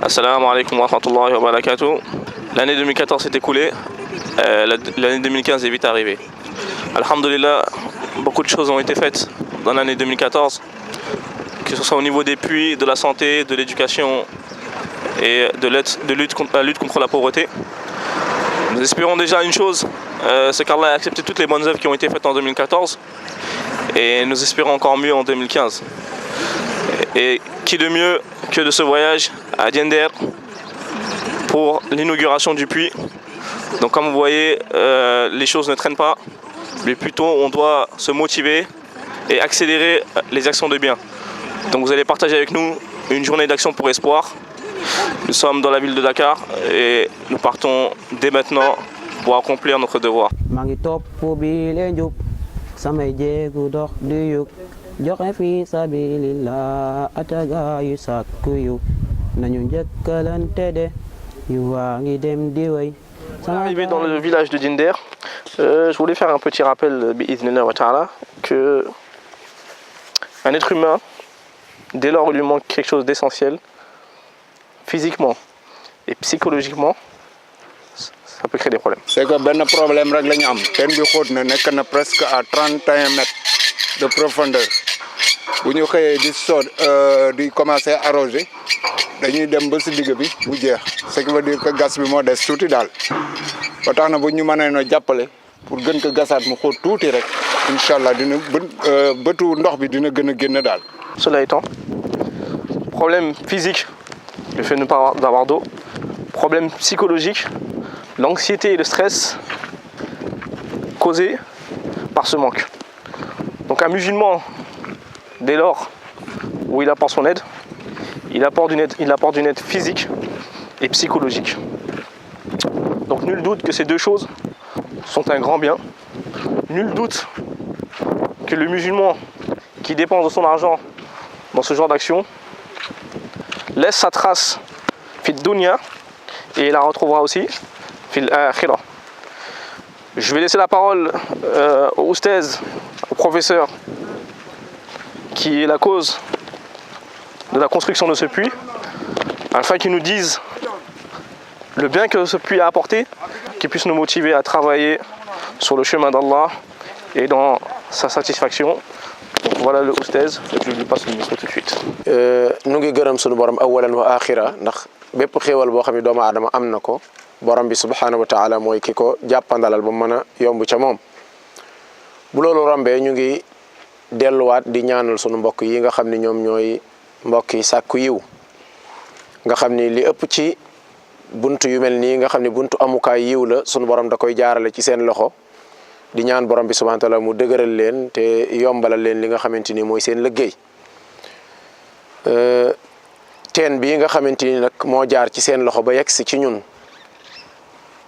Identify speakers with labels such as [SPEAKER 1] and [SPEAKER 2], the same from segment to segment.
[SPEAKER 1] Assalamu alaikum wa rahmatullahi wa barakatuh. L'année 2014 s'est écoulée, l'année 2015 est vite arrivée. Alhamdulillah, beaucoup de choses ont été faites dans l'année 2014, que ce soit au niveau des puits, de la santé, de l'éducation et de la lutte contre la pauvreté. Nous espérons déjà une chose, c'est qu'Allah a accepté toutes les bonnes œuvres qui ont été faites en 2014 et nous espérons encore mieux en 2015. Et qui de mieux que de ce voyage à Diender pour l'inauguration du puits. Donc comme vous voyez, les choses ne traînent pas, mais plutôt on doit se motiver et accélérer les actions de bien. Donc vous allez partager avec nous une journée d'action pour espoir. Nous sommes dans la ville de Dakar et nous partons dès maintenant pour accomplir notre devoir.
[SPEAKER 2] joxe fi sabilillah ataga yu sàkku yu nañu njëkkalante de yu waa ngi dem di way.
[SPEAKER 1] Arrivé dans le village de Diender, je voulais faire un petit rappel bi'idhnillah wa ta'ala que un être humain, dès lors où il lui manque quelque chose d'essentiel, physiquement et psychologiquement, ça peut créer des problèmes.
[SPEAKER 3] C'est que ben problème rek lañu am ten bi xóot na nekk na presque à 31 mètres de profondeur. Bu ñu xëyee di commencer arroser dañuy dem ba ci digg bi mu jeex ce qui veut dire que gas bi moo des tuuti daal ba tax na bu ñu mënee no jàppale pour gën ko gasaat mu xóot tuuti rek inchallah dina bëtu ndox bi dina gën a génn daal.
[SPEAKER 1] Cela étant, problème physique, le fait de ne pas avoir d'eau, problème psychologique, l'anxiété et le stress causés par ce manque. Donc un musulman, dès lors où il apporte son aide, il apporte une aide physique et psychologique. Donc nul doute que ces deux choses sont un grand bien. Nul doute que le musulman qui dépense de son argent dans ce genre d'action laisse sa trace fil dunya et il la retrouvera aussi fil akhirah. Je vais laisser la parole au oustaz, au professeur qui est la cause de la construction de ce puits, afin qu'ils nous disent le bien que ce puits a apporté, qui puisse nous motiver à travailler sur le chemin d'Allah et dans sa satisfaction. Donc voilà le oustaz, je lui passe le micro tout de suite.
[SPEAKER 4] Nous ngi gërëm sunu borom awalan wa akhira ndax bépp xéewal boo xam ne doomu aadama am na ko borom bi subhanahu wa taala mooy ki ko jàppandalal ba mën a yomb ca moom. Bu loolu rombee ñu ngi delluwaat di ñaanal sunu mbokk yi nga xam ne ñoom ñooy mbokk yi sàkku yiw nga xam ni li ëpp ci buntu yu mel nii nga xam ne buntu amukaay yiw la sunu borom da koy jaarale ci seen loxo di ñaan borom bi subhanahu wa taala mu dëgëral leen te yombalal leen li nga xamante ni mooy seen liggéey. Teen bii nga xamante ni nag moo jaar ci seen loxo ba yegsi ci ñun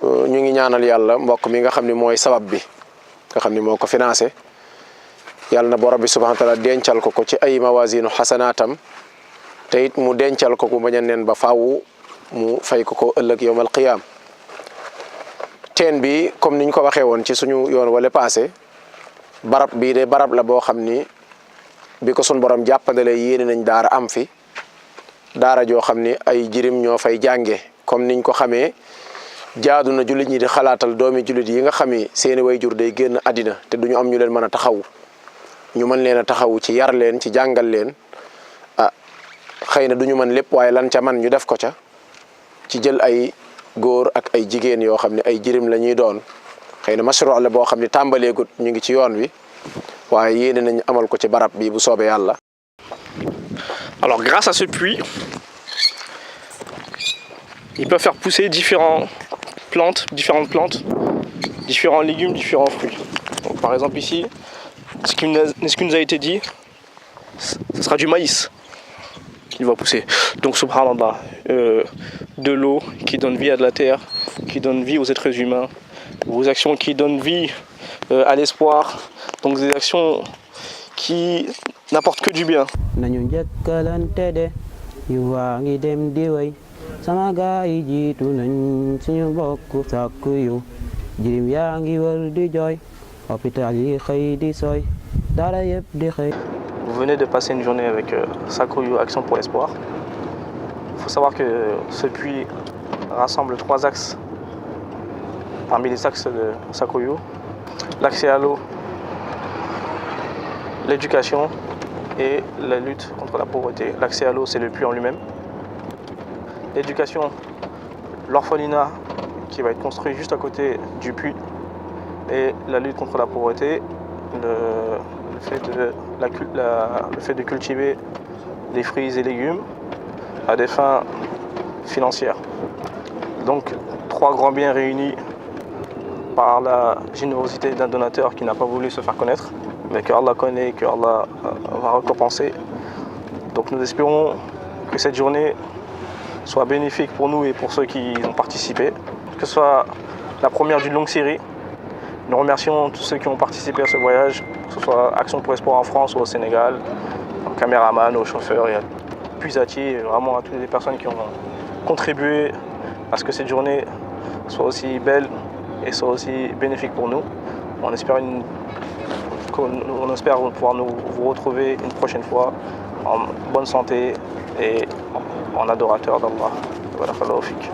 [SPEAKER 4] ñu ngi ñaanal yàlla mbokk mi nga xam ne mooy sabab bi nga xam ni moo ko financé yàlla na borom bi subhanahu wa taala dencal ko ci ay mawazinu xasanaatam te it mu dencal ko bañ a neen ba faaw mu fay ko ëllëg yawmal qiyaam. Teen bi comme niñ ko waxee woon ci suñu yoon wala passé barab bii de barab la boo xam ni bi ko suñ borom jàppandalee yéene nañ daara am fi daara joo xam ni ay jirim ñoo fay jànge comme niñ ko xamee jaadu na jullit ñi di xalaatal doomi jullit yi nga xami seeni wayjur day génn àddina te duñu am ñu leen mën a taxaw ñu mën leen a taxaw ci yar leen ci jàngal leen xëy na duñu mën lépp waaye lan ca man ñu def ko ca ci jël ay góor ak ay jigéen yoo xam ne ay jirim la ñuy doon xëy na mashru' la boo xam ne tàmbaleegut ñu ngi ci yoon wi waaye yéene nañ amal ko ci barab bi bu soobee yàlla.
[SPEAKER 1] Alors grâce à ce puits, ils peuvent faire pousser différentes plantes, différents légumes, différents fruits. Donc par exemple ici, ce qui nous a été dit, ce sera du maïs qui va pousser. Donc subhanallah, de l'eau qui donne vie à de la terre, qui donne vie aux êtres humains, vos actions qui donnent vie à l'espoir, donc des actions qui n'apportent que du bien.
[SPEAKER 2] nañu njëkkalante de yu waa ngi dem di way sama gaay yi jiitu nañ suñu bokk sàkku yu jirim yaa ngi wër di jooy hôpital yi xëy di sooy dara yëpp di xëy.
[SPEAKER 1] Vous venez de passer une journée avec Sakuyu Action pour l'Espoir. Il faut savoir que ce puits rassemble 3 axes parmi les axes de Sakuyu. L'accès à l'eau, l'éducation et la lutte contre la pauvreté. L'accès à l'eau, c'est le puits en lui-même. L'éducation, l'orphelinat qui va être construit juste à côté du puits. Et la lutte contre la pauvreté, le fait de cultiver des fruits et légumes à des fins financières. Donc 3 grands biens réunis par la générosité d'un donateur qui n'a pas voulu se faire connaître, mais que Allah connaît et que Allah va récompenser. Donc nous espérons que cette journée soit bénéfique pour nous et pour ceux qui ont participé, que ce soit la première d'une longue série. Nous remercions tous ceux qui ont participé à ce voyage, que ce soit Action pour Espoir en France ou au Sénégal, aux caméramans, aux chauffeurs et à Puisatier, vraiment à toutes les personnes qui ont contribué à ce que cette journée soit aussi belle et soit aussi bénéfique pour nous. On espère pouvoir vous retrouver une prochaine fois en bonne santé et en adorateur d'Allah. Barakallahu fik.